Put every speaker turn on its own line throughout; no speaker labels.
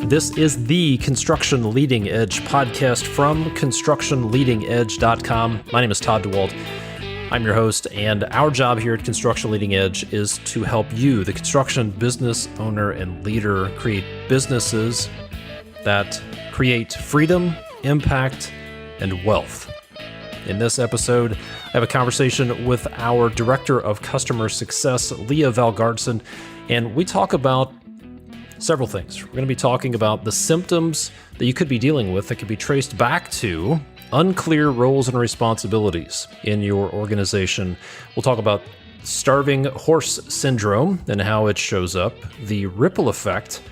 This is the Construction Leading Edge podcast from constructionleadingedge.com. My name is Todd DeWalt. I'm your host, and our job here at Construction Leading Edge is to help you, the construction business owner and leader, create businesses that create freedom, impact, and wealth. In this episode, I have a conversation with our Director of Customer Success, Leah Valgaardson, and we talk about several things. We're going to be talking about the symptoms that you could be dealing with that could be traced back to unclear roles and responsibilities in your organization. We'll talk about starving horse syndrome and how it shows up, the ripple effect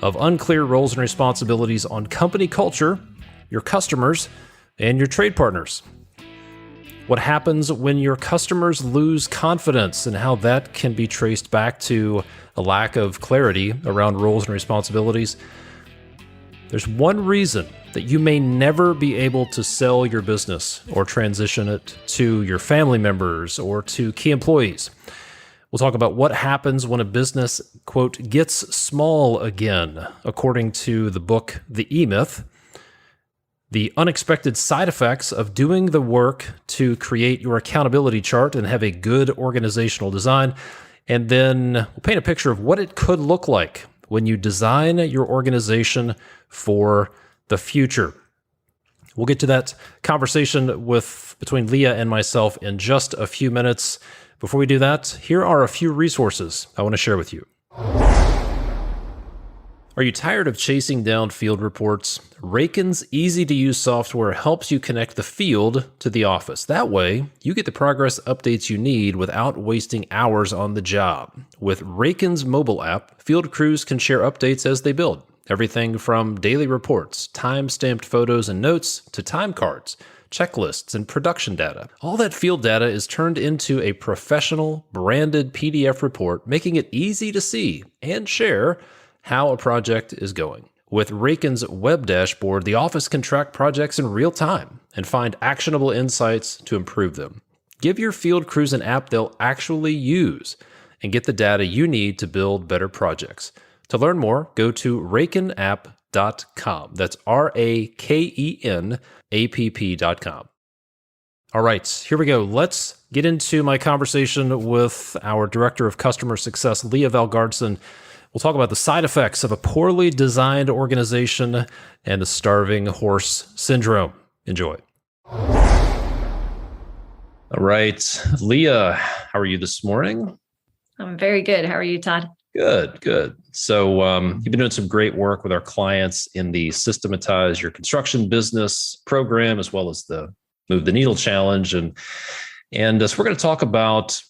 of unclear roles and responsibilities on company culture, your customers, and your trade partners. What happens when your customers lose confidence and how that can be traced back to a lack of clarity around roles and responsibilities. There's one reason that you may never be able to sell your business or transition it to your family members or to key employees. We'll talk about what happens when a business, quote, gets small again, according to the book, The E-Myth, the unexpected side effects of doing the work to create your accountability chart and have a good organizational design. And then we'll paint a picture of what it could look like when you design your organization for the future. We'll get to that conversation between Leah and myself in just a few minutes. Before we do that, here are a few resources I want to share with you. Are you tired of chasing down field reports? Raken's easy-to-use software helps you connect the field to the office. That way, you get the progress updates you need without wasting hours on the job. With Raken's mobile app, field crews can share updates as they build. Everything from daily reports, time-stamped photos and notes, to time cards, checklists, and production data. All that field data is turned into a professional, branded PDF report, making it easy to see and share how a project is going. With Raken's web dashboard, the office can track projects in real time and find actionable insights to improve them. Give your field crews an app they'll actually use and get the data you need to build better projects. To learn more, go to rakenapp.com. That's RAKENAPP.com. All right, here we go. Let's get into my conversation with our Director of Customer Success, Leah Valgaardson. We'll talk about the side effects of a poorly designed organization and the starving horse syndrome. Enjoy. All right. Leah, how are you this morning?
I'm very good. How are you, Todd?
Good. So you've been doing some great work with our clients in the Systematize Your Construction Business program, as well as the Move the Needle Challenge. And so we're going to talk about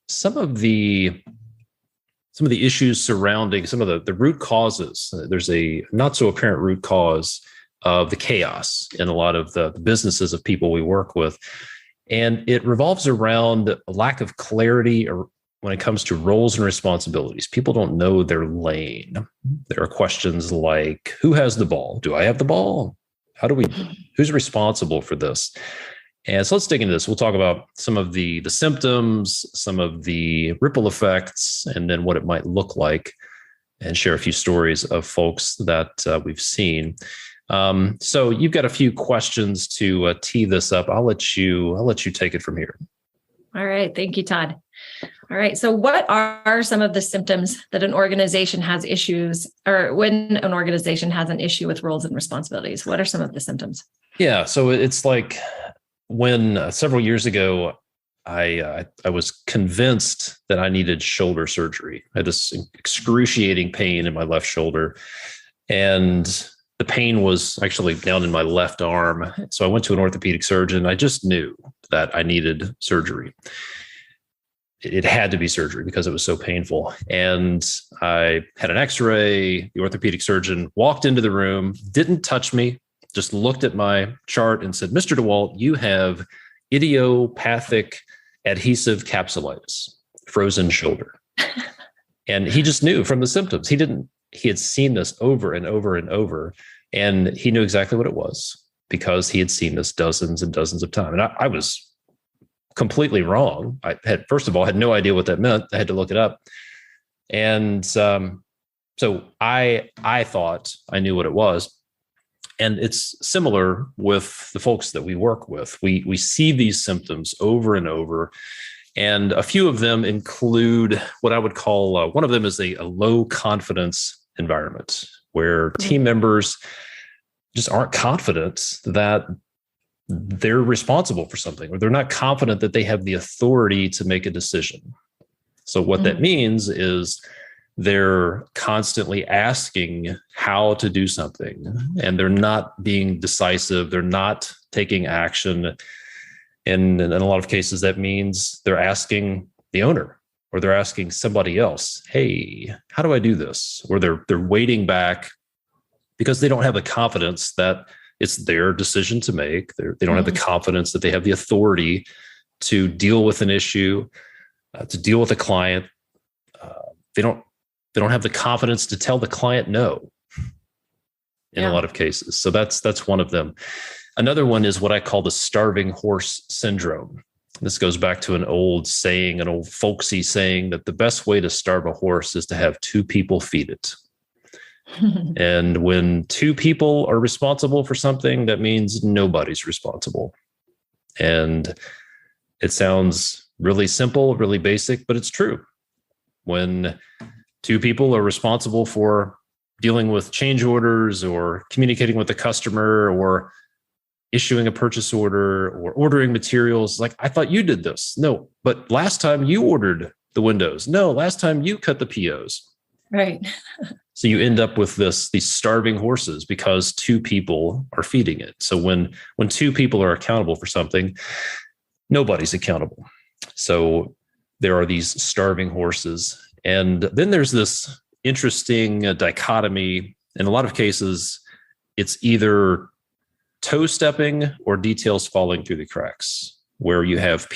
some of the issues surrounding some of the root causes. There's a not so apparent root cause of the chaos in a lot of the businesses of people we work with. And it revolves around a lack of clarity when it comes to roles and responsibilities. People don't know their lane. There are questions like, who has the ball? Do I have the ball? Who's responsible for this? And so let's dig into this. We'll talk about some of the symptoms, some of the ripple effects, and then what it might look like, and share a few stories of folks that we've seen. So you've got a few questions to tee this up. I'll let you take it from here.
All right. Thank you, Todd. All right. So what are some of the symptoms that an organization has issues, or when an organization has an issue with roles and responsibilities? What are some of the symptoms?
Yeah. So it's like, when several years ago, I was convinced that I needed shoulder surgery. I had this excruciating pain in my left shoulder, and the pain was actually down in my left arm. So I went to an orthopedic surgeon. I just knew that I needed surgery. It had to be surgery because it was so painful. And I had an x-ray. The orthopedic surgeon walked into the room, didn't touch me, just looked at my chart and said, Mr. DeWalt, you have idiopathic adhesive capsulitis, frozen shoulder. And he just knew from the symptoms. He had seen this over and over and over, and he knew exactly what it was because he had seen this dozens and dozens of times. And I was completely wrong. I had, first of all, had no idea what that meant. I had to look it up. And so I thought I knew what it was. And it's similar with the folks that we work with. We see these symptoms over and over. And a few of them include what I would call, one of them is a low confidence environment where team members just aren't confident that they're responsible for something, or they're not confident that they have the authority to make a decision. So what that means is they're constantly asking how to do something, and they're not being decisive. They're not taking action. And in a lot of cases, that means they're asking the owner, or they're asking somebody else, hey, how do I do this? Or they're waiting back because they don't have the confidence that it's their decision to make. They don't have the confidence that they have the authority to deal with an issue, to deal with a client. They don't have the confidence to tell the client no in a lot of cases. So that's one of them. Another one is what I call the starving horse syndrome. This goes back to an old saying, an old folksy saying, that the best way to starve a horse is to have two people feed it. And when two people are responsible for something, that means nobody's responsible. And it sounds really simple, really basic, but it's true. When two people are responsible for dealing with change orders, or communicating with the customer, or issuing a purchase order, or ordering materials, like, I thought you did this. No, but last time you ordered the windows. No, last time you cut the POs.
Right.
So you end up with these starving horses because two people are feeding it. So when two people are accountable for something, nobody's accountable. So there are these starving horses. And then there's this interesting dichotomy. In a lot of cases, it's either toe stepping or details falling through the cracks, where you have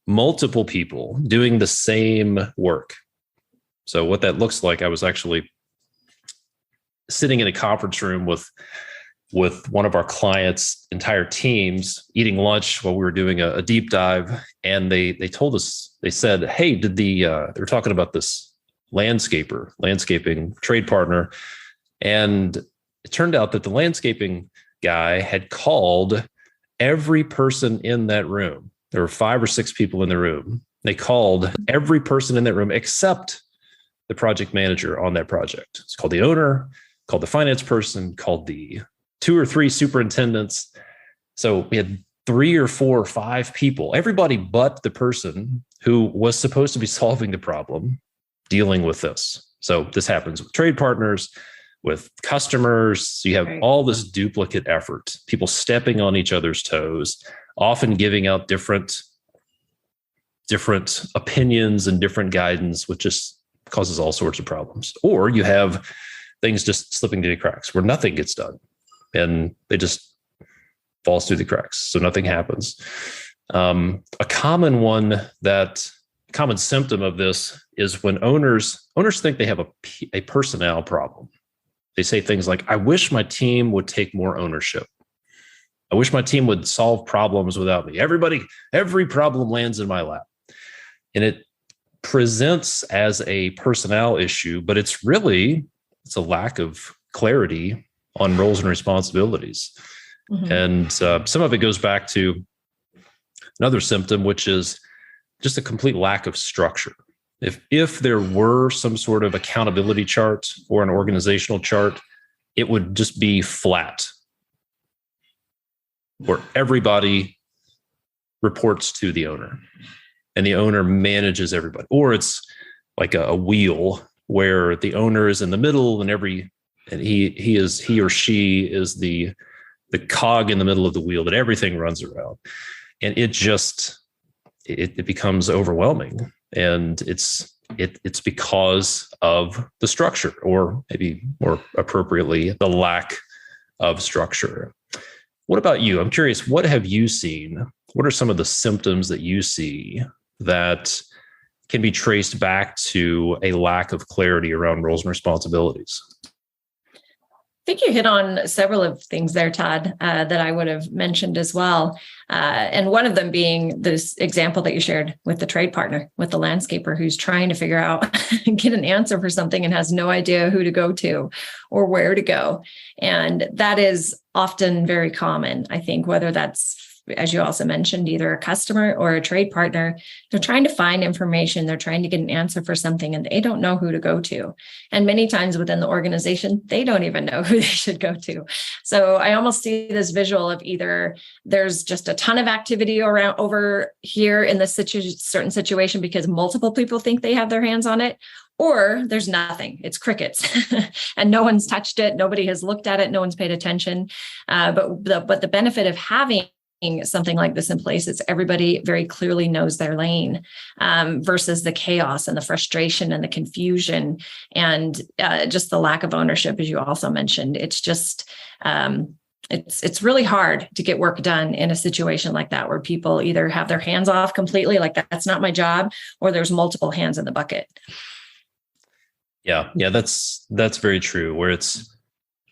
multiple people doing the same work. So what that looks like, I was actually sitting in a conference room with one of our clients' entire teams, eating lunch while we were doing a deep dive. And they told us, they said, hey, they were talking about this landscaping trade partner. And it turned out that the landscaping guy had called every person in that room. There were 5 or 6 people in the room. They called every person in that room except the project manager on that project. It's called the owner, called the finance person, called the 2 or 3 superintendents. So we had 3 or 4 or 5 people, everybody but the person who was supposed to be solving the problem, dealing with this. So this happens with trade partners, with customers. So you have all this duplicate effort, people stepping on each other's toes, often giving out different opinions and different guidance, which just causes all sorts of problems. Or you have things just slipping through the cracks where nothing gets done and it just falls through the cracks. So nothing happens. A common symptom of this is when owners think they have a personnel problem. They say things like, I wish my team would take more ownership. I wish my team would solve problems without me. Every problem lands in my lap. And it presents as a personnel issue, but it's a lack of clarity on roles and responsibilities. And some of it goes back to another symptom, which is just a complete lack of structure. If there were some sort of accountability chart or an organizational chart, it would just be flat, where everybody reports to the owner and the owner manages everybody. Or it's like a wheel where the owner is in the middle and he or she is the cog in the middle of the wheel that everything runs around. And it becomes overwhelming. And it's because of the structure, or maybe more appropriately, the lack of structure. What about you? I'm curious, what have you seen? What are some of the symptoms that you see that can be traced back to a lack of clarity around roles and responsibilities?
I think you hit on several of things there, Todd, that I would have mentioned as well. And one of them being this example that you shared with the trade partner, with the landscaper who's trying to figure out, get an answer for something and has no idea who to go to or where to go. And that is often very common, I think, whether that's, as you also mentioned, either a customer or a trade partner. They're trying to find information. They're trying to get an answer for something and they don't know who to go to. And many times within the organization, they don't even know who they should go to. So I almost see this visual of either there's just a ton of activity around over here in this certain situation because multiple people think they have their hands on it, or there's nothing. It's crickets and no one's touched it. Nobody has looked at it. No one's paid attention. But the benefit of having something like this in place, it's everybody very clearly knows their lane, versus the chaos and the frustration and the confusion and just the lack of ownership, as you also mentioned. It's just, it's really hard to get work done in a situation like that, where people either have their hands off completely, like that's not my job, or there's multiple hands in the bucket.
Yeah, that's very true. Where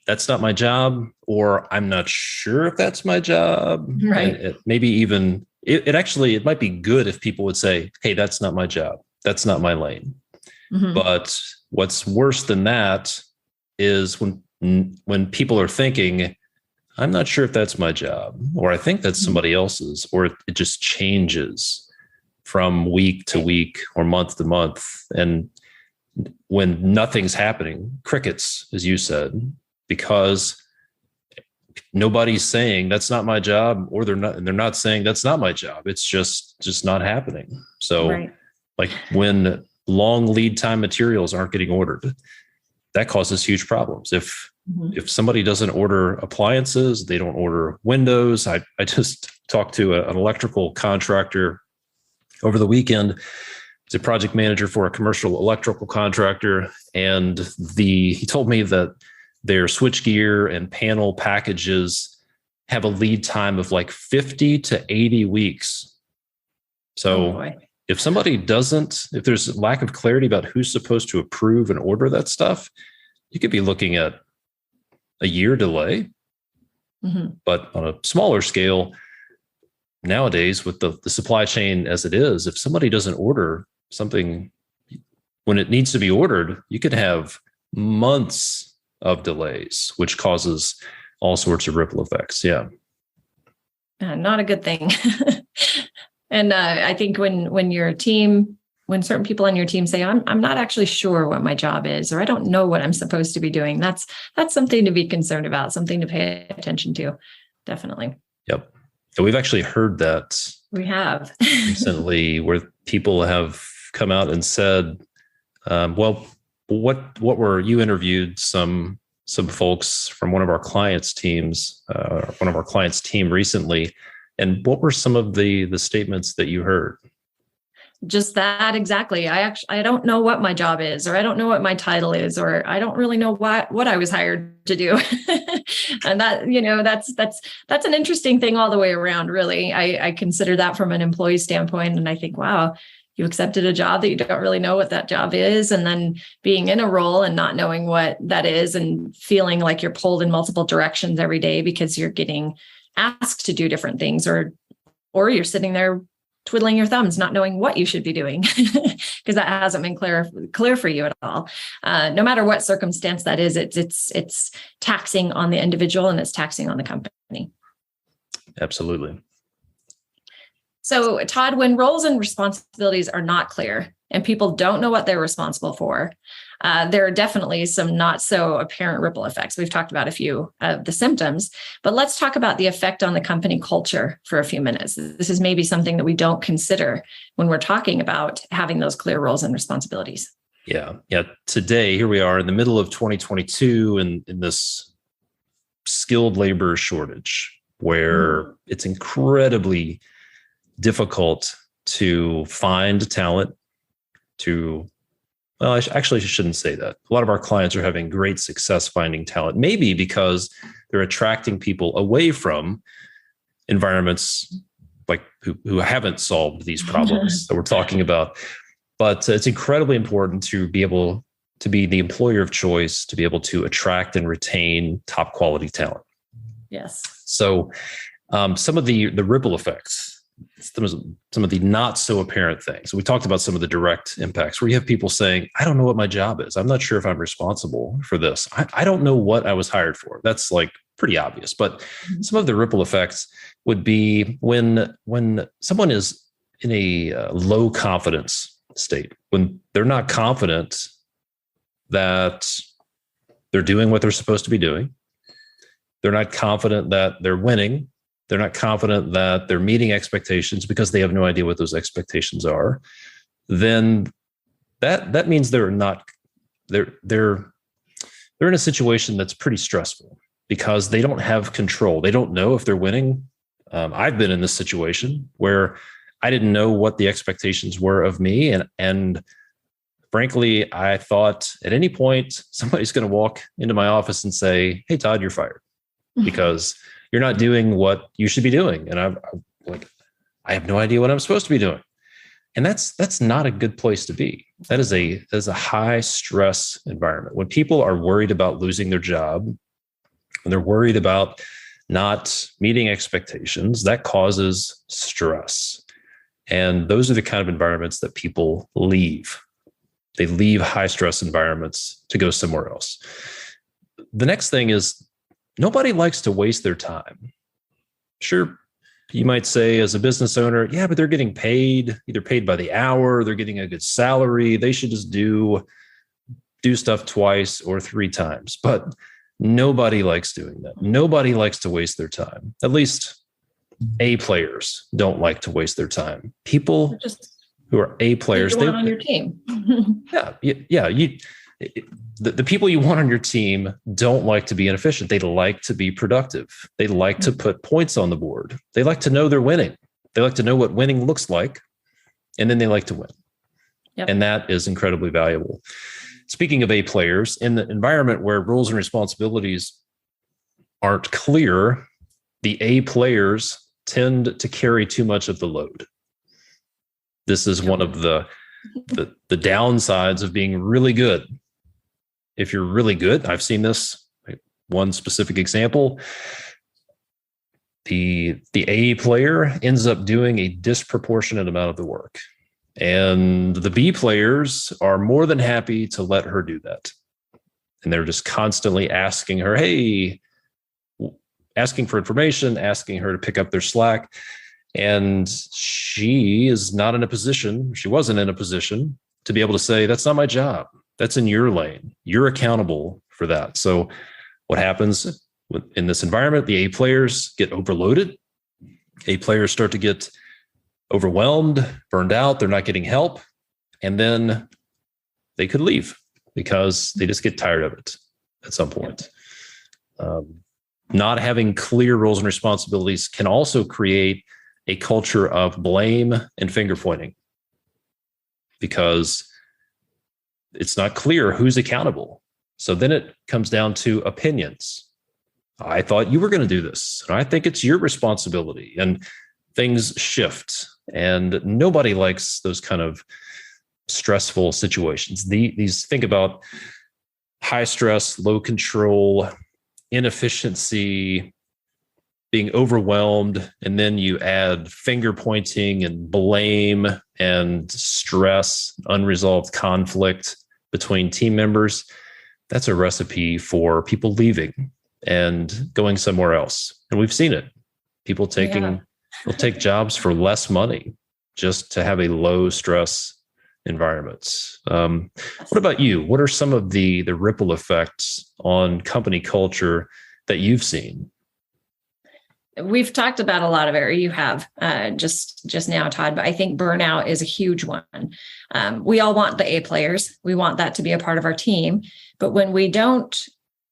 that's not my job, or I'm not sure if that's my job.
Right.
And maybe even it might be good if people would say, hey, that's not my job. That's not my lane. Mm-hmm. But what's worse than that is when people are thinking, I'm not sure if that's my job, or I think that's somebody else's, or it just changes from week to week or month to month. And when nothing's happening, crickets, as you said, because nobody's saying that's not my job, or they're not saying that's not my job. It's just not happening. So right. Like when long lead time materials aren't getting ordered, that causes huge problems. If somebody doesn't order appliances, they don't order windows. I just talked to an electrical contractor over the weekend. He's a project manager for a commercial electrical contractor. And he told me that their switchgear and panel packages have a lead time of like 50 to 80 weeks. So if there's a lack of clarity about who's supposed to approve and order that stuff, you could be looking at a year delay. Mm-hmm. But on a smaller scale, nowadays with the supply chain as it is, if somebody doesn't order something when it needs to be ordered, you could have months of delays, which causes all sorts of ripple effects. Yeah.
Not a good thing. And I think when certain people on your team say, I'm not actually sure what my job is, or I don't know what I'm supposed to be doing, that's something to be concerned about, something to pay attention to. Definitely. Yep.
And we've actually heard that.
We have
recently, where people have come out and said, you interviewed some folks from one of our clients' teams, one of our clients' team recently, and what were some of the statements that you heard?
Just that exactly. I don't know what my job is, or I don't know what my title is, or I don't really know what I was hired to do. And that's an interesting thing all the way around, really. I consider that from an employee standpoint. And I think, wow, you accepted a job that you don't really know what that job is. And then being in a role and not knowing what that is and feeling like you're pulled in multiple directions every day because you're getting asked to do different things, or you're sitting there twiddling your thumbs, not knowing what you should be doing because that hasn't been clear for you at all. No matter what circumstance that is, it's taxing on the individual and it's taxing on the company.
Absolutely.
So, Todd, when roles and responsibilities are not clear and people don't know what they're responsible for, there are definitely some not so apparent ripple effects. We've talked about a few of the symptoms, but let's talk about the effect on the company culture for a few minutes. This is maybe something that we don't consider when we're talking about having those clear roles and responsibilities.
Yeah. Today, here we are in the middle of 2022 and in this skilled labor shortage where it's incredibly difficult to find talent I actually shouldn't say that. A lot of our clients are having great success finding talent, maybe because they're attracting people away from environments like who haven't solved these problems that we're talking about. But it's incredibly important to be able to be the employer of choice, to be able to attract and retain top quality talent.
Yes.
So some of the ripple effects, some of the not so apparent things. We talked about some of the direct impacts where you have people saying, I don't know what my job is. I'm not sure if I'm responsible for this. I don't know what I was hired for. That's like pretty obvious. But some of the ripple effects would be when someone is in a low confidence state, when they're not confident that they're doing what they're supposed to be doing. They're not confident that they're winning. They're not confident that they're meeting expectations because they have no idea what those expectations are. Then that means they're in a situation that's pretty stressful because they don't have control. They don't know if they're winning. I've been in this situation where I didn't know what the expectations were of me, and frankly, I thought at any point somebody's going to walk into my office and say, "Hey, Todd, you're fired because you're not doing what you should be doing." And I'm like, I have no idea what I'm supposed to be doing. And that's not a good place to be. That is a high stress environment. When people are worried about losing their job, when they're worried about not meeting expectations, that causes stress. And those are the kind of environments that people leave. They leave high stress environments to go somewhere else. The next thing is nobody likes to waste their time. Sure, you might say as a business owner, yeah, but they're getting paid, either paid by the hour, they're getting a good salary. They should just do stuff twice or three times. But nobody likes doing that. Nobody likes to waste their time. At least A players don't like to waste their time. People who are A players,
they want on your team.
The people you want on your team don't like to be inefficient. They like to be productive. They like to put points on the board. They like to know they're winning. They like to know what winning looks like, and then they like to win. Yep. And that is incredibly valuable. Speaking of A players, in the environment where roles and responsibilities aren't clear, the A players tend to carry too much of the load. This is one of the downsides of being really good. If you're really good, I've seen this, one specific example, the A player ends up doing a disproportionate amount of the work. And the B players are more than happy to let her do that. And they're just constantly asking her, hey, asking for information, asking her to pick up their slack. And she wasn't in a position to be able to say, that's not my job. That's in your lane. You're accountable for that. So what happens in this environment? The A players get overloaded. A players start to get overwhelmed, burned out. They're not getting help. And then they could leave because they just get tired of it at some point. Not having clear roles and responsibilities can also create a culture of blame and finger pointing because it's not clear who's accountable. So then it comes down to opinions. I thought you were going to do this, and I think it's your responsibility. And things shift, and nobody likes those kind of stressful situations. These think about high stress, low control, inefficiency, being overwhelmed, and then you add finger pointing and blame and stress, unresolved conflict between team members. That's a recipe for people leaving and going somewhere else. And we've seen it. People will take jobs for less money just to have a low stress environment. What about you? What are some of the ripple effects on company culture that you've seen?
We've talked about a lot of it, or you have just now, Todd, but I think burnout is a huge one. We all want the A players. We want that to be a part of our team. But when we don't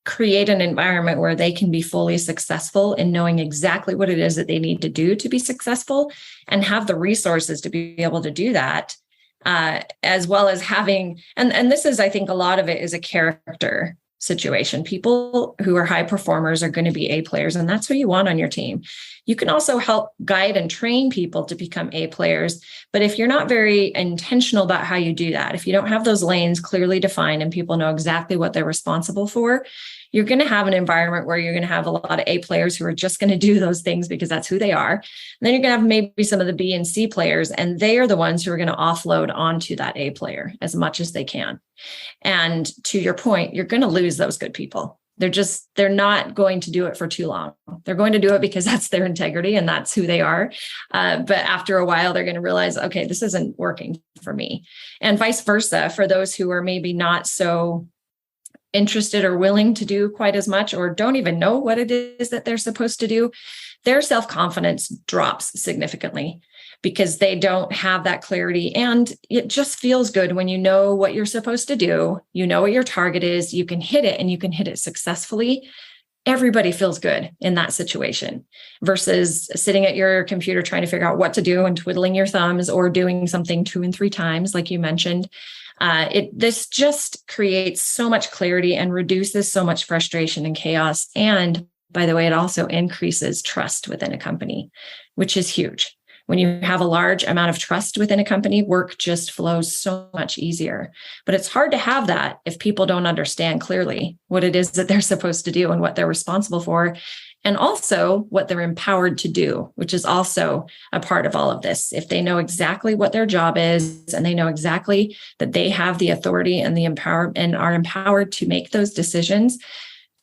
create an environment where they can be fully successful in knowing exactly what it is that they need to do to be successful and have the resources to be able to do that, as well as having, and this is, I think a lot of it is a character situation. People who are high performers are going to be A players, and that's who you want on your team. You can also help guide and train people to become A players. But if you're not very intentional about how you do that, if you don't have those lanes clearly defined and people know exactly what they're responsible for, you're going to have an environment where you're going to have a lot of A players who are just going to do those things because that's who they are. And then you're going to have maybe some of the B and C players, and they are the ones who are going to offload onto that A player as much as they can. And to your point, you're going to lose those good people. They're not going to do it for too long. They're going to do it because that's their integrity and that's who they are. But after a while, they're going to realize, okay, this isn't working for me. And vice versa, for those who are maybe not so interested or willing to do quite as much, or don't even know what it is that they're supposed to do, their self-confidence drops significantly because they don't have that clarity. And it just feels good when you know what you're supposed to do, you know what your target is, you can hit it and you can hit it successfully. Everybody feels good in that situation versus sitting at your computer trying to figure out what to do and twiddling your thumbs or doing something 2 and 3 times, like you mentioned. This just creates so much clarity and reduces so much frustration and chaos. And by the way, it also increases trust within a company, which is huge. When you have a large amount of trust within a company, work just flows so much easier. But it's hard to have that if people don't understand clearly what it is that they're supposed to do and what they're responsible for, and also what they're empowered to do, which is also a part of all of this. If they know exactly what their job is and they know exactly that they have the authority and the and are empowered to make those decisions,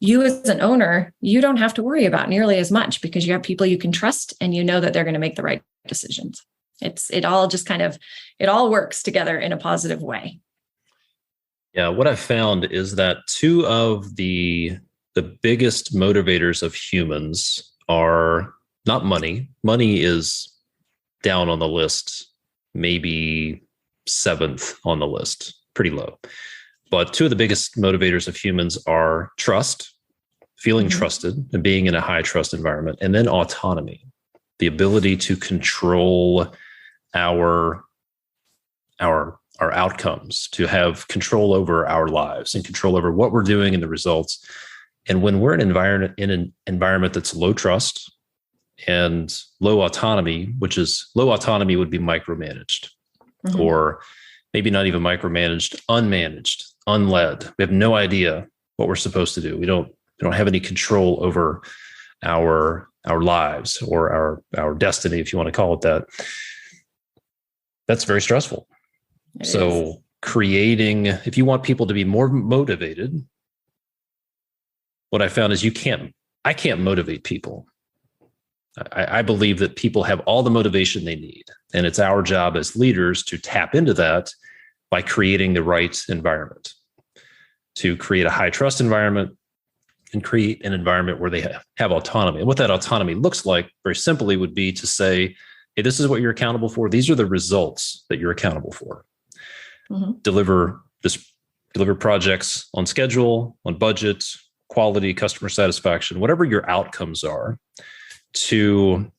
you as an owner, you don't have to worry about nearly as much because you have people you can trust and you know that they're going to make the right decisions. It all works together in a positive way.
Yeah, what I've found is that 2 of the biggest motivators of humans are not money. Money is down on the list, maybe 7th on the list, pretty low. But 2 of the biggest motivators of humans are trust, feeling trusted and being in a high trust environment, and then autonomy, the ability to control our outcomes, to have control over our lives and control over what we're doing and the results. And when we're in an environment that's low trust and low autonomy, which is low autonomy would be micromanaged, or maybe not even micromanaged, unmanaged, unled. We have no idea what we're supposed to do. We don't have any control over our lives or our destiny, if you want to call it that. That's very stressful. So creating, if you want people to be more motivated, what I found is I can't motivate people. I believe that people have all the motivation they need. And it's our job as leaders to tap into that by creating the right environment, to create a high trust environment and create an environment where they have autonomy. And what that autonomy looks like, very simply, would be to say, hey, this is what you're accountable for. These are the results that you're accountable for. Deliver projects on schedule, on budget, quality, customer satisfaction, whatever your outcomes are, to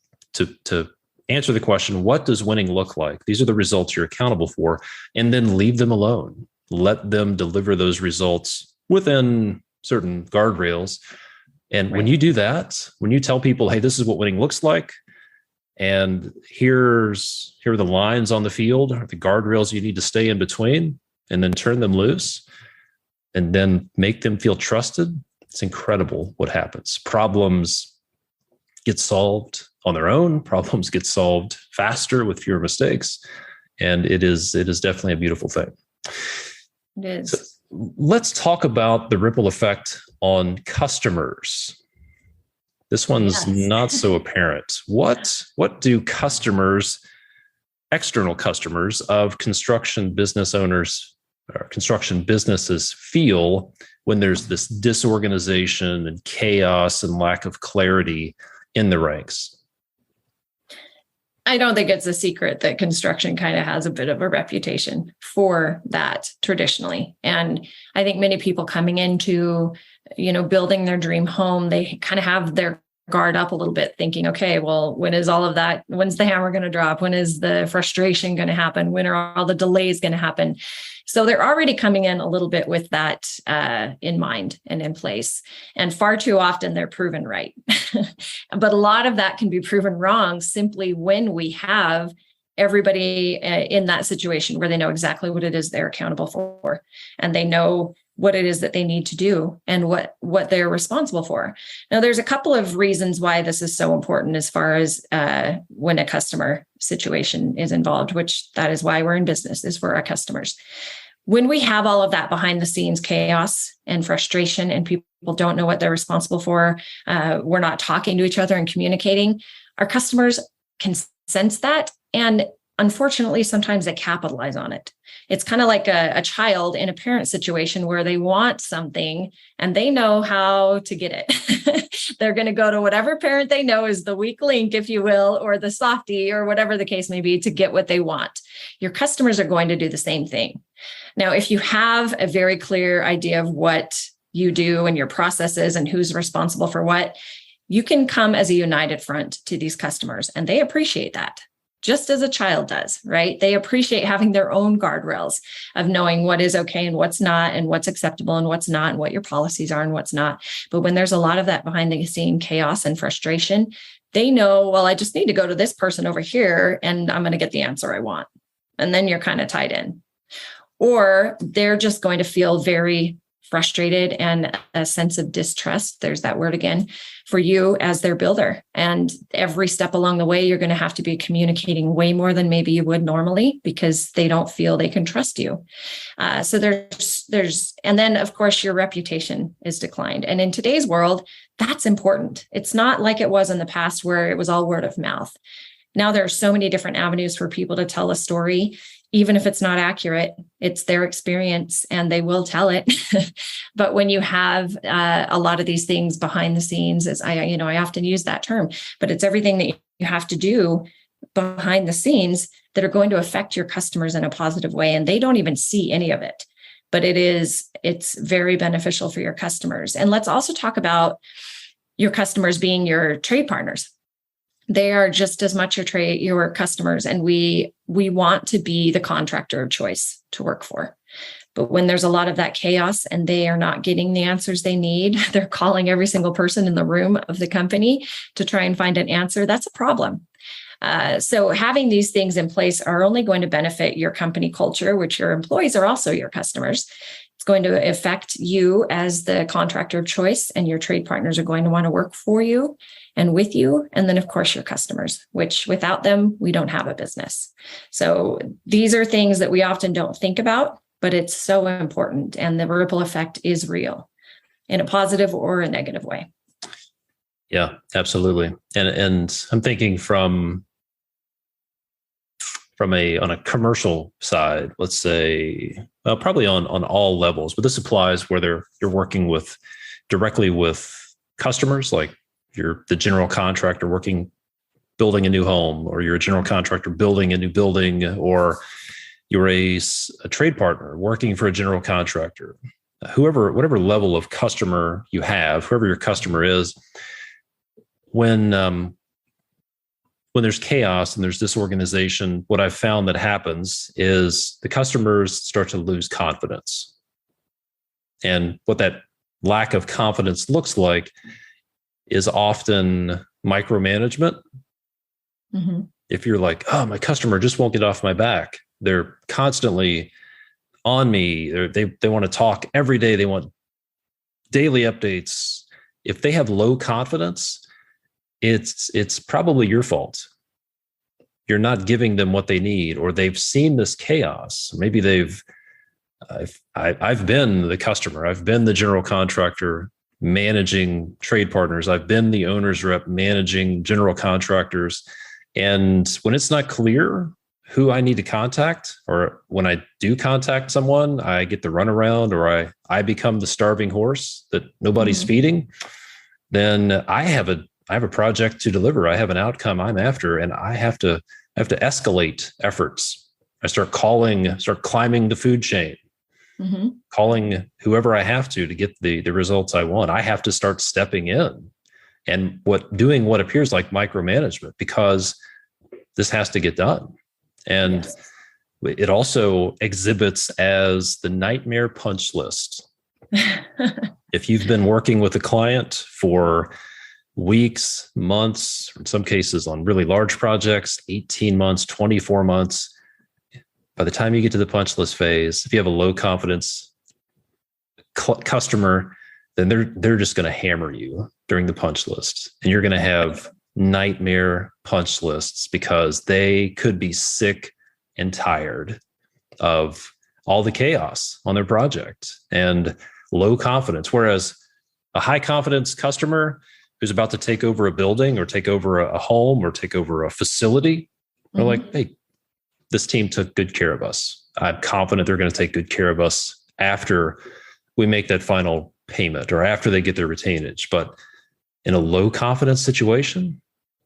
answer the question, what does winning look like? These are the results you're accountable for, and then leave them alone. Let them deliver those results within certain guardrails. And when you do that, when you tell people, hey, this is what winning looks like, and here are the lines on the field, or the guardrails you need to stay in between, and then turn them loose, and then make them feel trusted, it's incredible what happens. Problems get solved on their own. Problems get solved faster with fewer mistakes. And it is definitely a beautiful thing.
It is.
So let's talk about the ripple effect on customers. This one's not so apparent. What do customers, external customers of construction business owners or construction businesses feel when there's this disorganization and chaos and lack of clarity in the ranks?
I don't think it's a secret that construction kind of has a bit of a reputation for that traditionally. And I think many people coming into, building their dream home, they kind of have their guard up a little bit, thinking, okay, well, when is all of that? When's the hammer going to drop? When is the frustration going to happen? When are all the delays going to happen? So they're already coming in a little bit with that in mind and in place. And far too often they're proven right. But a lot of that can be proven wrong simply when we have everybody in that situation where they know exactly what it is they're accountable for, and they know what it is that they need to do and what they're responsible for. Now, there's a couple of reasons why this is so important as far as when a customer situation is involved, which that is why we're in business, is for our customers. When we have all of that behind the scenes chaos and frustration, and people don't know what they're responsible for, we're not talking to each other and communicating, our customers can sense that. And unfortunately, sometimes they capitalize on it. It's kind of like a child in a parent situation where they want something and they know how to get it. They're going to go to whatever parent they know is the weak link, if you will, or the softie, or whatever the case may be, to get what they want. Your customers are going to do the same thing. Now, if you have a very clear idea of what you do and your processes and who's responsible for what, you can come as a united front to these customers, and they appreciate that. Just as a child does, right? They appreciate having their own guardrails of knowing what is okay and what's not, and what's acceptable and what's not, and what your policies are and what's not. But when there's a lot of that behind the scene chaos and frustration, they know, well, I just need to go to this person over here and I'm going to get the answer I want. And then you're kind of tied in. Or they're just going to feel very frustrated and a sense of distrust, there's that word again, for you as their builder. And every step along the way, you're going to have to be communicating way more than maybe you would normally, because they don't feel they can trust you. So and then of course your reputation is declined. And in today's world, that's important. It's not like it was in the past where it was all word of mouth. Now there are so many different avenues for people to tell a story. Even if it's not accurate, it's their experience and they will tell it. But when you have a lot of these things behind the scenes, as I often use that term, but it's everything that you have to do behind the scenes that are going to affect your customers in a positive way. And they don't even see any of it, but it's very beneficial for your customers. And let's also talk about your customers being your trade partners. They are just as much your customers, and we want to be the contractor of choice to work for. But when there's a lot of that chaos and they are not getting the answers they need, they're calling every single person in the room of the company to try and find an answer. That's a problem. So having these things in place are only going to benefit your company culture, which your employees are also your customers. It's going to affect you as the contractor of choice, and your trade partners are going to want to work for you and with you. And then, of course, your customers, which without them, we don't have a business. So these are things that we often don't think about, but it's so important. And the ripple effect is real in a positive or a negative way.
Yeah, absolutely. And I'm thinking from on a commercial side, let's say, probably on all levels, but this applies whether you're working directly with customers, like you're the general contractor building a new home, or you're a general contractor building a new building, or you're a trade partner working for a general contractor. Whatever level of customer you have, whoever your customer is, when there's chaos and there's disorganization, what I've found that happens is the customers start to lose confidence. And what that lack of confidence looks like is often micromanagement. Mm-hmm. If you're like, oh, my customer just won't get off my back. They're constantly on me. They want to talk every day. They want daily updates. If they have low confidence, it's probably your fault. You're not giving them what they need, or they've seen this chaos. Maybe I've been the customer. I've been the general contractor managing trade partners. I've been the owner's rep managing general contractors. And when it's not clear who I need to contact, or when I do contact someone, I get the runaround, or I become the starving horse that nobody's feeding, then I have a project to deliver. I have an outcome I'm after, and I have to escalate efforts. I start climbing the food chain, calling whoever I have to get the results I want. I have to start stepping in and doing what appears like micromanagement, because this has to get done. And
Yes.
it also exhibits as the nightmare punch list. If you've been working with a client for weeks, months, in some cases on really large projects, 18 months, 24 months, by the time you get to the punch list phase, if you have a low confidence customer, then they're just going to hammer you during the punch list. And you're going to have nightmare punch lists because they could be sick and tired of all the chaos on their project and low confidence. Whereas a high confidence customer who's about to take over a building or take over a home or take over a facility, are like, hey, this team took good care of us. I'm confident they're going to take good care of us after we make that final payment or after they get their retainage. But in a low confidence situation,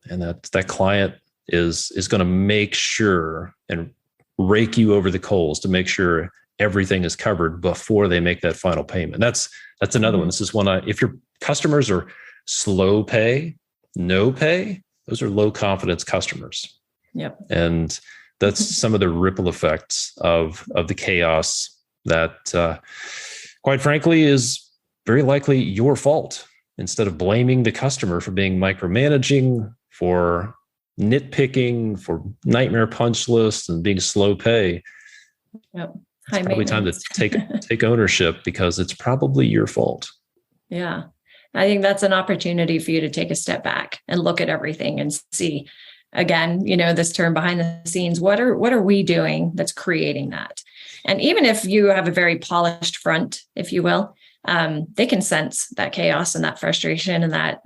and that client is going to make sure and rake you over the coals to make sure everything is covered before they make that final payment. That's another one. This is one if your customers are slow pay, no pay, those are low confidence customers.
Yep.
And that's some of the ripple effects of the chaos that, quite frankly, is very likely your fault. Instead of blaming the customer for being micromanaging, for nitpicking, for nightmare punch lists and being slow pay,
Yep.
It's probably time to take ownership because it's probably your fault.
Yeah. I think that's an opportunity for you to take a step back and look at everything and see, again, this term behind the scenes, what are we doing that's creating that? And even if you have a very polished front, if you will, they can sense that chaos and that frustration and that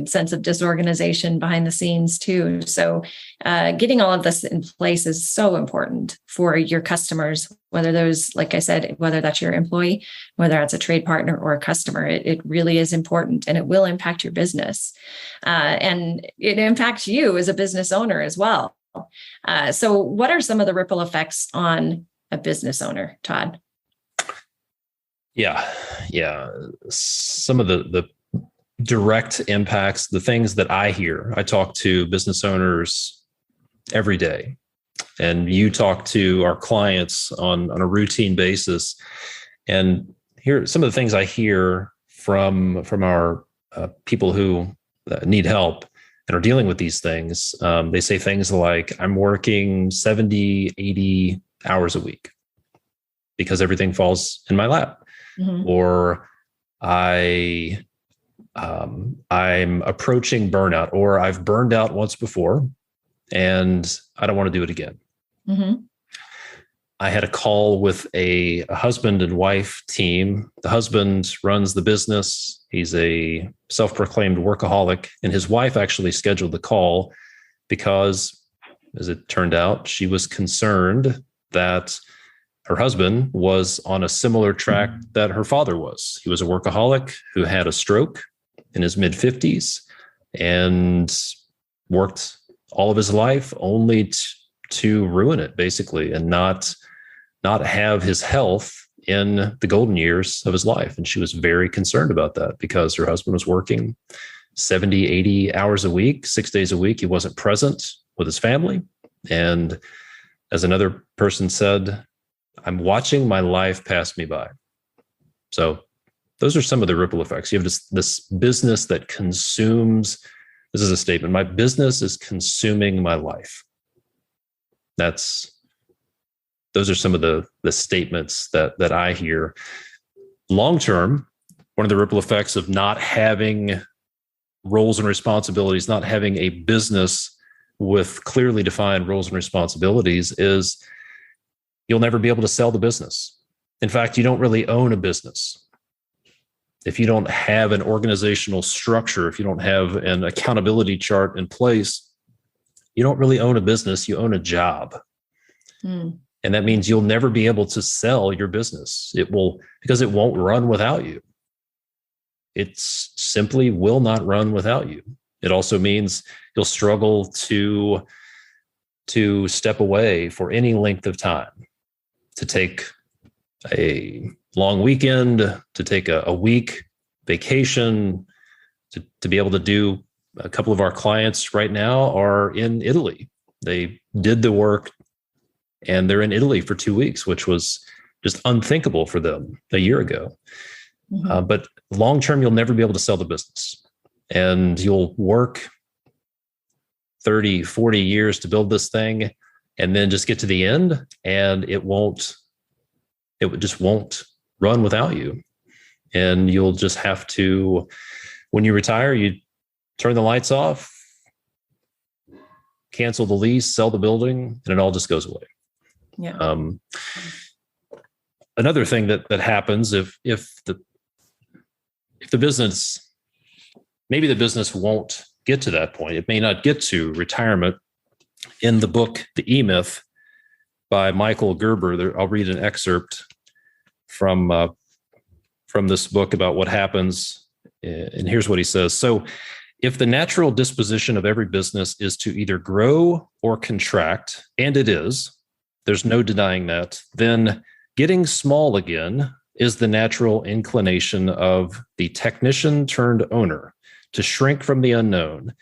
sense of disorganization behind the scenes too. So getting all of this in place is so important for your customers, whether those, like I said, whether that's your employee, whether that's a trade partner or a customer, it really is important and it will impact your business. And it impacts you as a business owner as well. So what are some of the ripple effects on a business owner, Todd?
Yeah. Some of the direct impacts, the things that I hear, I talk to business owners every day, and you talk to our clients on a routine basis. And here, some of the things I hear from our people who need help and are dealing with these things. They say things like, I'm working 70, 80 hours a week because everything falls in my lap. Mm-hmm. Or I'm approaching burnout, or I've burned out once before and I don't want to do it again. Mm-hmm. I had a call with a husband and wife team. The husband runs the business. He's a self-proclaimed workaholic, and his wife actually scheduled the call because, as it turned out, she was concerned that her husband was on a similar track that her father was. He was a workaholic who had a stroke in his mid-50s and worked all of his life only to ruin it, basically, and not have his health in the golden years of his life. And she was very concerned about that because her husband was working 70, 80 hours a week, 6 days a week. He wasn't present with his family. And as another person said, I'm watching my life pass me by. So those are some of the ripple effects. You have this business that consumes. This is a statement. My business is consuming my life. Those are some of the statements that I hear. Long term, one of the ripple effects of not having roles and responsibilities, not having a business with clearly defined roles and responsibilities is you'll never be able to sell the business. In fact, you don't really own a business. If you don't have an organizational structure, if you don't have an accountability chart in place, you don't really own a business, you own a job. And that means you'll never be able to sell your business. Because it won't run without you. It simply will not run without you. It also means you'll struggle to step away for any length of time, to take a long weekend, to take a week vacation, to be able to do A couple of our clients right now are in Italy. They did the work and they're in Italy for 2 weeks, which was just unthinkable for them a year ago. But long-term, you'll never be able to sell the business. And you'll work 30, 40 years to build this thing and then just get to the end and it just won't run without you. And you'll just have to, when you retire, you turn the lights off, cancel the lease, sell the building, and it all just goes away.
Yeah.
Another thing that happens if the business, maybe the business won't get to that point. It may not get to retirement. In the book, The E-Myth by Michael Gerber, I'll read an excerpt from this book about what happens. And here's what he says. So if the natural disposition of every business is to either grow or contract, and it is, there's no denying that, then getting small again is the natural inclination of the technician turned owner to shrink from the unknown,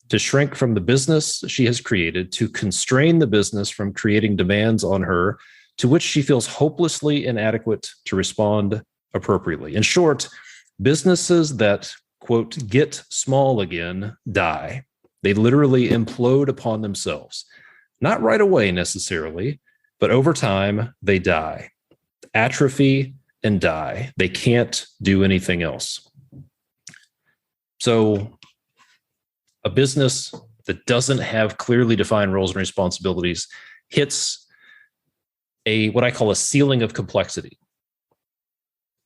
to shrink from the business she has created, to constrain the business from creating demands on her to which she feels hopelessly inadequate to respond appropriately. In short, businesses that, quote, get small again die. They literally implode upon themselves. Not right away necessarily, but over time, they die. Atrophy and die. They can't do anything else. So a business that doesn't have clearly defined roles and responsibilities hits what I call a ceiling of complexity,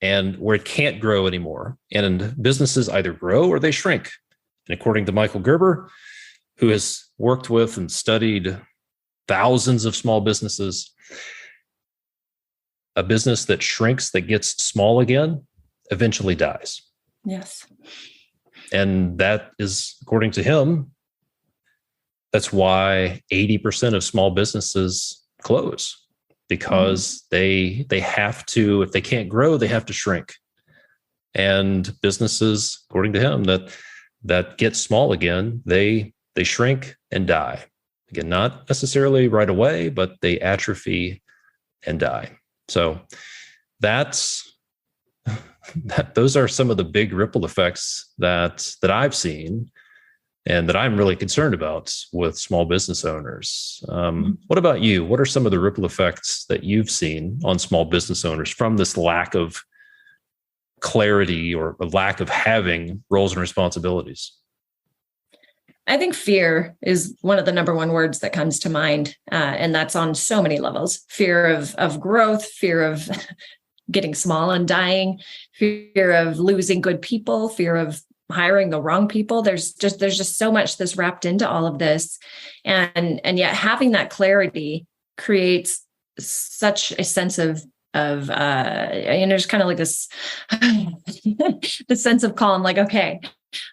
and where it can't grow anymore. And businesses either grow or they shrink. And according to Michael Gerber, who has worked with and studied thousands of small businesses, a business that shrinks, that gets small again, eventually dies.
Yes.
And that is, according to him, that's why 80% of small businesses close, because they have to, if they can't grow, they have to shrink. And businesses, according to him, that get small again, they shrink and die. Again, not necessarily right away, but they atrophy and die. So those are some of the big ripple effects that I've seen and that I'm really concerned about with small business owners. What about you? What are some of the ripple effects that you've seen on small business owners from this lack of clarity or a lack of having roles and responsibilities?
I think fear is one of the number one words that comes to mind. And that's on so many levels. Fear of growth, fear of getting small and dying, fear of losing good people, fear of hiring the wrong people. There's just so much that's wrapped into all of this. And yet having that clarity creates such a sense of there's kind of like this, the sense of calm, like, okay,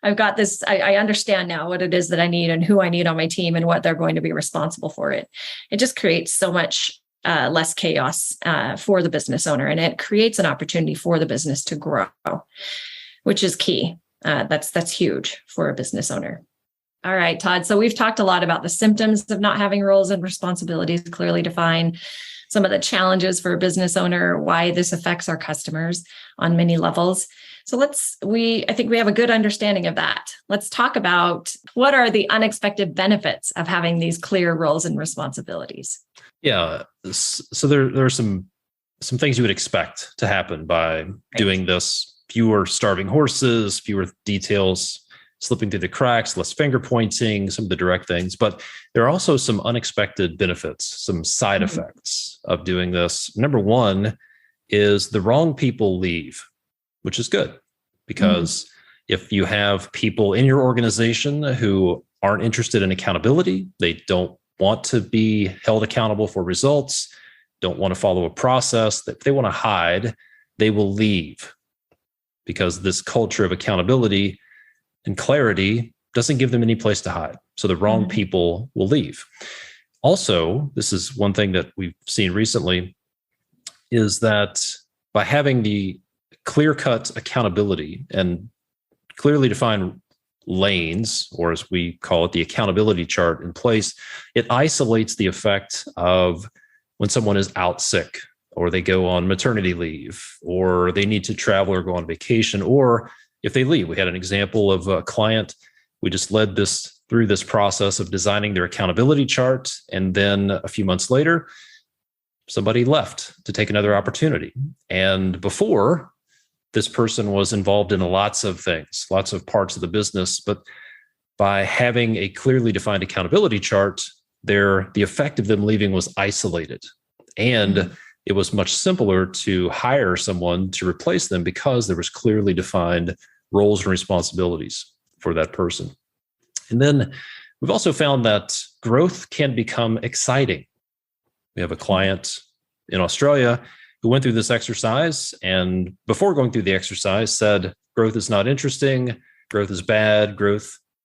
I've got this, I understand now what it is that I need and who I need on my team and what they're going to be responsible for it. It just creates so much less chaos for the business owner, and it creates an opportunity for the business to grow, which is key. That's huge for a business owner. All right, Todd. So we've talked a lot about the symptoms of not having roles and responsibilities clearly defined, some of the challenges for a business owner, why this affects our customers on many levels. So I think we have a good understanding of that. Let's talk about what are the unexpected benefits of having these clear roles and responsibilities.
Yeah. So there are some things you would expect to happen by doing this. Fewer starving horses, fewer details slipping through the cracks, less finger pointing, some of the direct things. But there are also some unexpected benefits, some side effects of doing this. Number one is the wrong people leave, which is good, because if you have people in your organization who aren't interested in accountability, they don't want to be held accountable for results, don't want to follow a process, that they want to hide, they will leave, because this culture of accountability and clarity doesn't give them any place to hide. So the wrong people will leave. Also, this is one thing that we've seen recently, is that by having the clear-cut accountability and clearly defined lanes, or as we call it, the accountability chart in place, it isolates the effect of when someone is out sick, or they go on maternity leave, or they need to travel or go on vacation, or if they leave. We had an example of a client. We just led this through this process of designing their accountability chart. And then a few months later, somebody left to take another opportunity. And before, this person was involved in lots of things, lots of parts of the business. But by having a clearly defined accountability chart, the effect of them leaving was isolated. And it was much simpler to hire someone to replace them because there was clearly defined roles and responsibilities for that person. And then we've also found that growth can become exciting. We have a client in Australia who went through this exercise, and before going through the exercise said, growth is not interesting, growth is bad,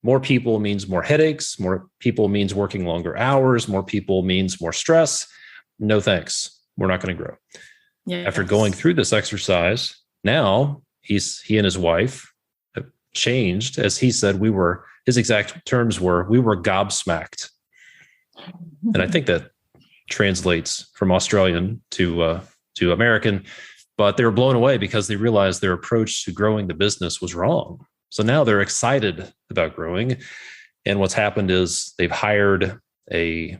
more people means more headaches, more people means working longer hours, more people means more stress. No thanks. We're not going to grow. Yes. After going through this exercise, now he and his wife have changed. As he said, his exact terms were, we were gobsmacked. And I think that translates from Australian to American, but they were blown away because they realized their approach to growing the business was wrong. So now they're excited about growing. And what's happened is they've hired a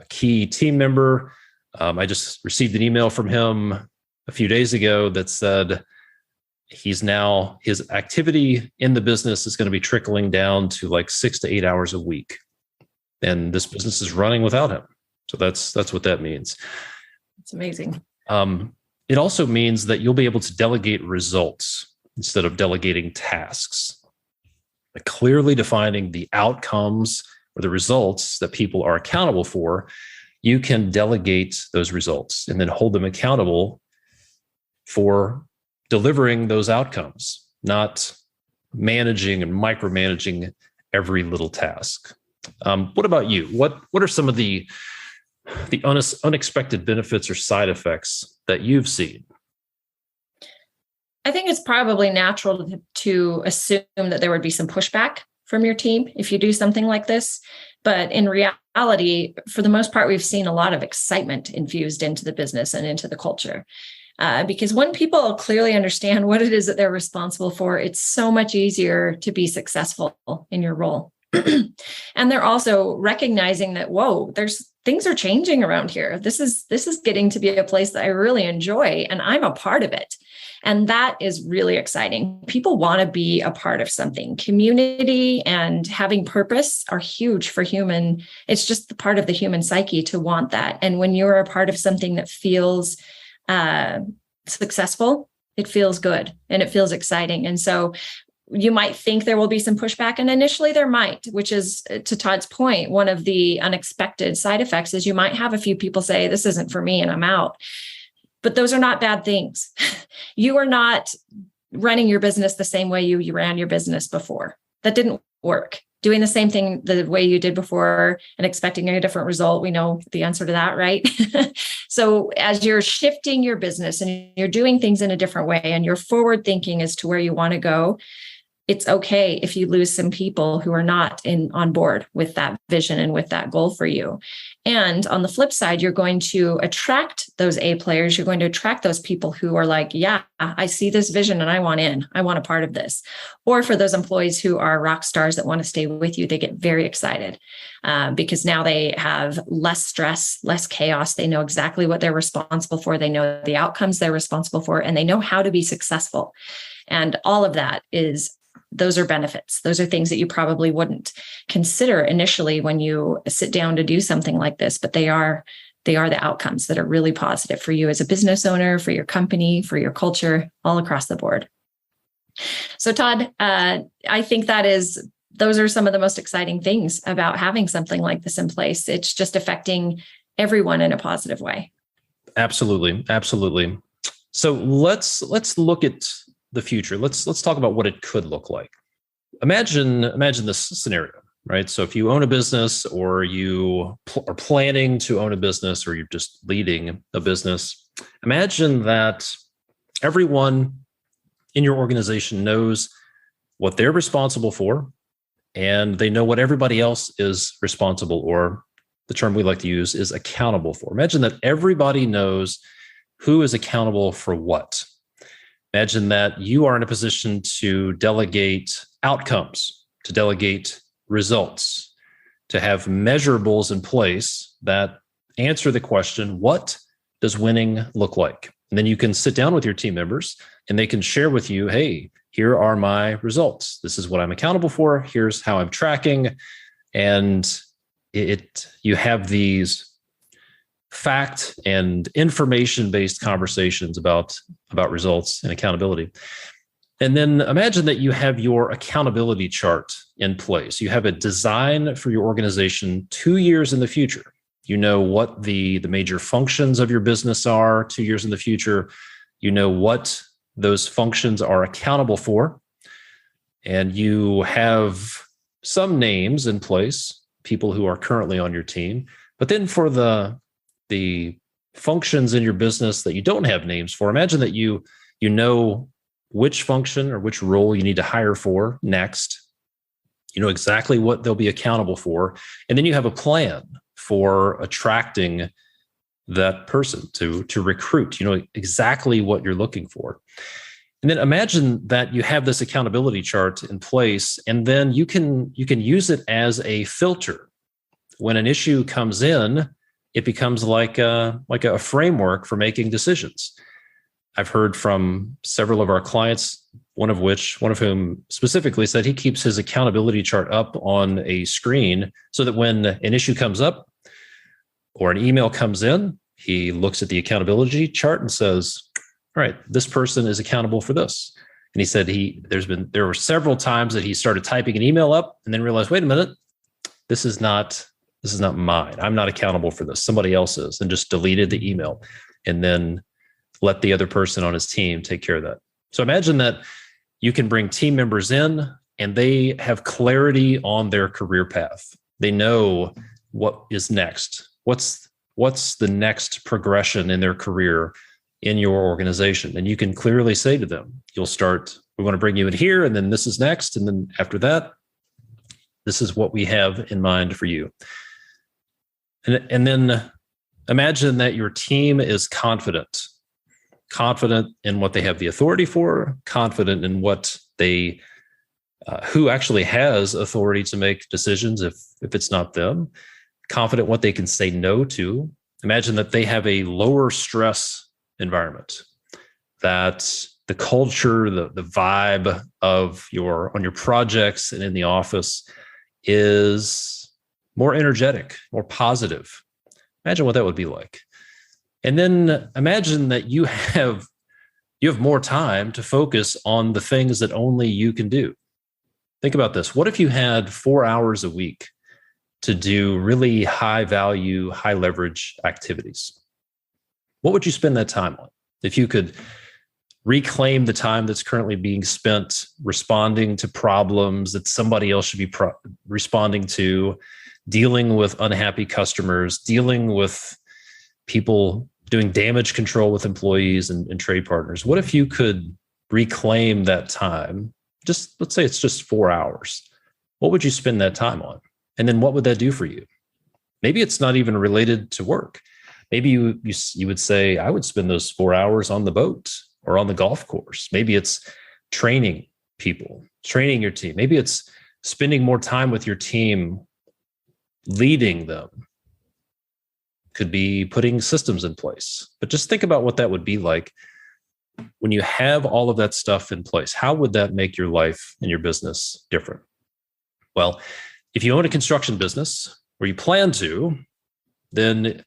key team member. I just received an email from him a few days ago that said his activity in the business is going to be trickling down to like 6 to 8 hours a week. And this business is running without him. So that's what that means.
It's amazing.
It also means that you'll be able to delegate results instead of delegating tasks. Like clearly defining the outcomes or the results that people are accountable for, you can delegate those results and then hold them accountable for delivering those outcomes, not managing and micromanaging every little task. What about you? What are some of the unexpected benefits or side effects that you've seen?
I think it's probably natural to assume that there would be some pushback from your team if you do something like this. But in reality, for the most part, we've seen a lot of excitement infused into the business and into the culture. Because when people clearly understand what it is that they're responsible for, it's so much easier to be successful in your role. And they're also recognizing that, whoa, things are changing around here. This is getting to be a place that I really enjoy, and I'm a part of it. And that is really exciting. People want to be a part of something. Community and having purpose are huge for human. It's just the part of the human psyche to want that. And when you're a part of something that feels successful, it feels good and it feels exciting. And so you might think there will be some pushback, and initially there might, which is, to Todd's point, one of the unexpected side effects is you might have a few people say, this isn't for me and I'm out. But those are not bad things. You are not running your business the same way you ran your business before. That didn't work. Doing the same thing the way you did before and expecting a different result, we know the answer to that, right? So as you're shifting your business and you're doing things in a different way and you're forward thinking as to where you want to go, it's okay if you lose some people who are not on board with that vision and with that goal for you. And on the flip side, you're going to attract those A players. You're going to attract those people who are like, yeah, I see this vision and I want in. I want a part of this. Or for those employees who are rock stars that want to stay with you, they get very excited because now they have less stress, less chaos. They know exactly what they're responsible for. They know the outcomes they're responsible for, and they know how to be successful. And all of that those are benefits. Those are things that you probably wouldn't consider initially when you sit down to do something like this, but they are the outcomes that are really positive for you as a business owner, for your company, for your culture, all across the board. So Todd, I think those are some of the most exciting things about having something like this in place. It's just affecting everyone in a positive way. Absolutely.
Absolutely. So let's look at the future. Let's talk about what it could look like. Imagine this scenario, right? So if you own a business, or you are planning to own a business, or you're just leading a business, imagine that everyone in your organization knows what they're responsible for, and they know what everybody else is responsible, or the term we like to use is accountable for. Imagine that everybody knows who is accountable for what. Imagine that you are in a position to delegate outcomes, to delegate results, to have measurables in place that answer the question, what does winning look like? And then you can sit down with your team members and they can share with you, hey, here are my results. This is what I'm accountable for. Here's how I'm tracking. And you have these fact and information-based conversations about results and accountability. And then imagine that you have your accountability chart in place. You have a design for your organization 2 years in the future. You know what the major functions of your business are 2 years in the future. You know what those functions are accountable for. And you have some names in place, people who are currently on your team. But then for the functions in your business that you don't have names for, imagine that you know which function or which role you need to hire for next. You know exactly what they'll be accountable for. And then you have a plan for attracting that person to recruit. You know exactly what you're looking for. And then imagine that you have this accountability chart in place, and then you can use it as a filter. When an issue comes in, it becomes like a framework for making decisions. I've heard from several of our clients, one of whom specifically said he keeps his accountability chart up on a screen so that when an issue comes up or an email comes in, he looks at the accountability chart and says, all right, this person is accountable for this. And he said there were several times that he started typing an email up and then realized, wait a minute, this is not mine. I'm not accountable for this. Somebody else is, and just deleted the email and then let the other person on his team take care of that. So imagine that you can bring team members in and they have clarity on their career path. They know what is next. What's the next progression in their career in your organization? And you can clearly say to them, we want to bring you in here, and then this is next. And then after that, this is what we have in mind for you. And then imagine that your team is confident in what they have the authority for, confident in what who actually has authority to make decisions if it's not them, confident what they can say no to. Imagine that they have a lower stress environment, that the culture, the vibe on your projects and in the office is more energetic, more positive. Imagine what that would be like. And then imagine that you have more time to focus on the things that only you can do. Think about this. What if you had 4 hours a week to do really high value, high leverage activities? What would you spend that time on? If you could reclaim the time that's currently being spent responding to problems that somebody else should be responding to, dealing with unhappy customers, dealing with people doing damage control with employees and trade partners. What if you could reclaim that time? Let's say it's just 4 hours. What would you spend that time on? And then what would that do for you? Maybe it's not even related to work. Maybe you would say, I would spend those 4 hours on the boat or on the golf course. Maybe it's training people, training your team. Maybe it's spending more time with your team, leading them. Could be putting systems in place. But just think about what that would be like when you have all of that stuff in place. How would that make your life and your business different? Well, if you own a construction business, or you plan to, then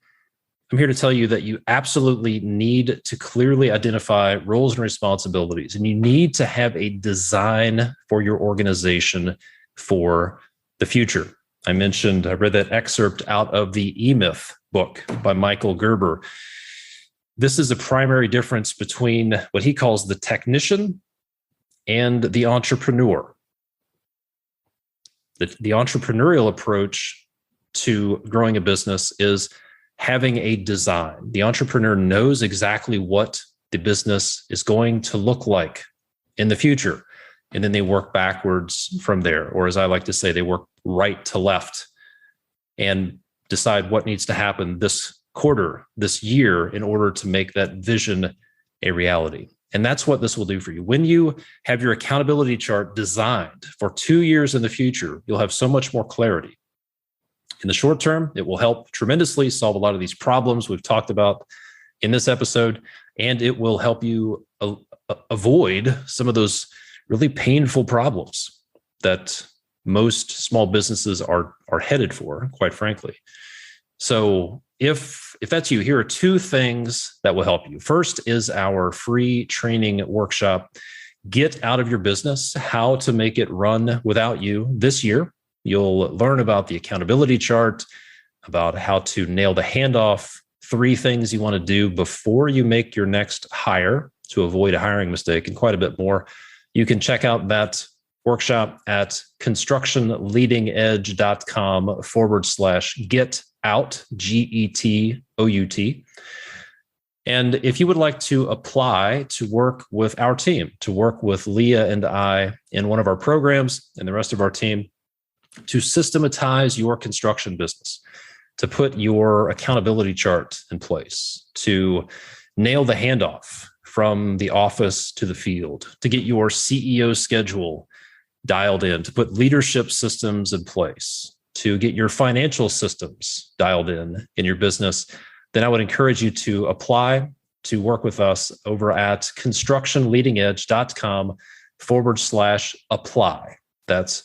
I'm here to tell you that you absolutely need to clearly identify roles and responsibilities, and you need to have a design for your organization for the future. I read that excerpt out of the E-Myth book by Michael Gerber. This is a primary difference between what he calls the technician and the entrepreneur. The entrepreneurial approach to growing a business is having a design. The entrepreneur knows exactly what the business is going to look like in the future. and then they work backwards from there. Or as I like to say, they work right to left and decide what needs to happen this quarter, this year, in order to make that vision a reality. And that's what this will do for you. When you have your accountability chart designed for 2 years in the future, you'll have so much more clarity. In the short term, it will help tremendously solve a lot of these problems we've talked about in this episode, and it will help you avoid some of those really painful problems that most small businesses are headed for, quite frankly. So if that's you, here are 2 things that will help you. First is our free training workshop, Get Out of Your Business, How to Make It Run Without You. This year, you'll learn about the accountability chart, about how to nail the handoff, 3 things you want to do before you make your next hire to avoid a hiring mistake, and quite a bit more. You can check out that workshop at constructionleadingedge.com/get out, GETOUT. And if you would like to apply to work with our team, to work with Leah and I in one of our programs and the rest of our team to systematize your construction business, to put your accountability chart in place, to nail the handoff from the office to the field, to get your CEO schedule dialed in, to put leadership systems in place, to get your financial systems dialed in your business, then I would encourage you to apply to work with us over at constructionleadingedge.com/apply. That's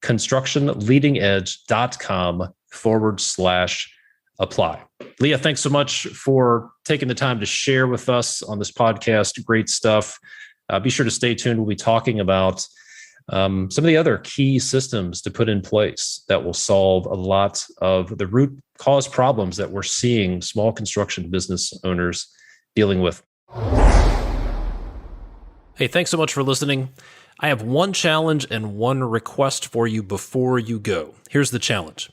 constructionleadingedge.com/apply. Leah, thanks so much for taking the time to share with us on this podcast. Great stuff. Be sure to stay tuned. We'll be talking about some of the other key systems to put in place that will solve a lot of the root cause problems that we're seeing small construction business owners dealing with. Hey, thanks so much for listening. I have one challenge and one request for you before you go. Here's the challenge.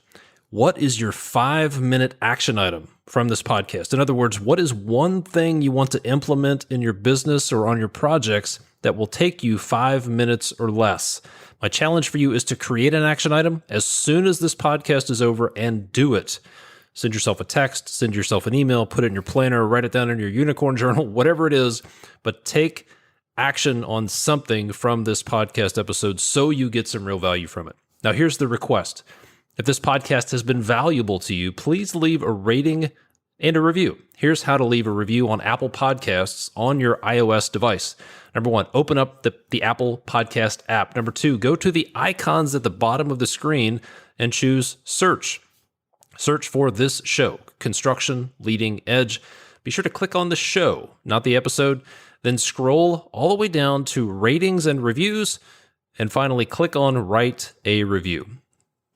What is your 5-minute action item from this podcast? In other words, what is one thing you want to implement in your business or on your projects that will take you 5 minutes or less? My challenge for you is to create an action item as soon as this podcast is over and do it. Send yourself a text, send yourself an email, put it in your planner, write it down in your unicorn journal, whatever it is, but take action on something from this podcast episode so you get some real value from it. Now, here's the request. If this podcast has been valuable to you, please leave a rating and a review. Here's how to leave a review on Apple Podcasts on your iOS device. Number 1, open up the Apple Podcast app. Number 2, go to the icons at the bottom of the screen and choose search. Search for this show, Construction Leading Edge. Be sure to click on the show, not the episode. Then scroll all the way down to ratings and reviews, and finally click on write a review.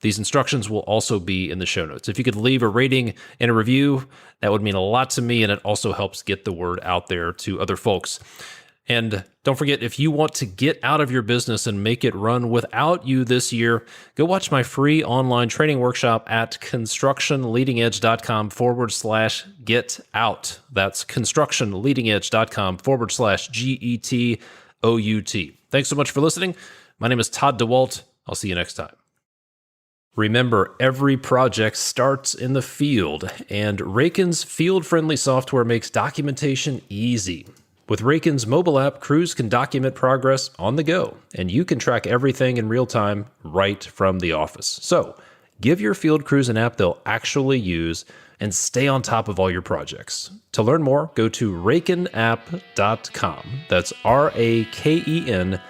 These instructions will also be in the show notes. If you could leave a rating and a review, that would mean a lot to me, and it also helps get the word out there to other folks. And don't forget, if you want to get out of your business and make it run without you this year, go watch my free online training workshop at constructionleadingedge.com/get out. That's constructionleadingedge.com/GETOUT. Thanks so much for listening. My name is Todd DeWalt. I'll see you next time. Remember, every project starts in the field, and Raken's field-friendly software makes documentation easy. With Raken's mobile app, crews can document progress on the go, and you can track everything in real time right from the office. So, give your field crews an app they'll actually use and stay on top of all your projects. To learn more, go to rakenapp.com. That's RAKENAPP.com.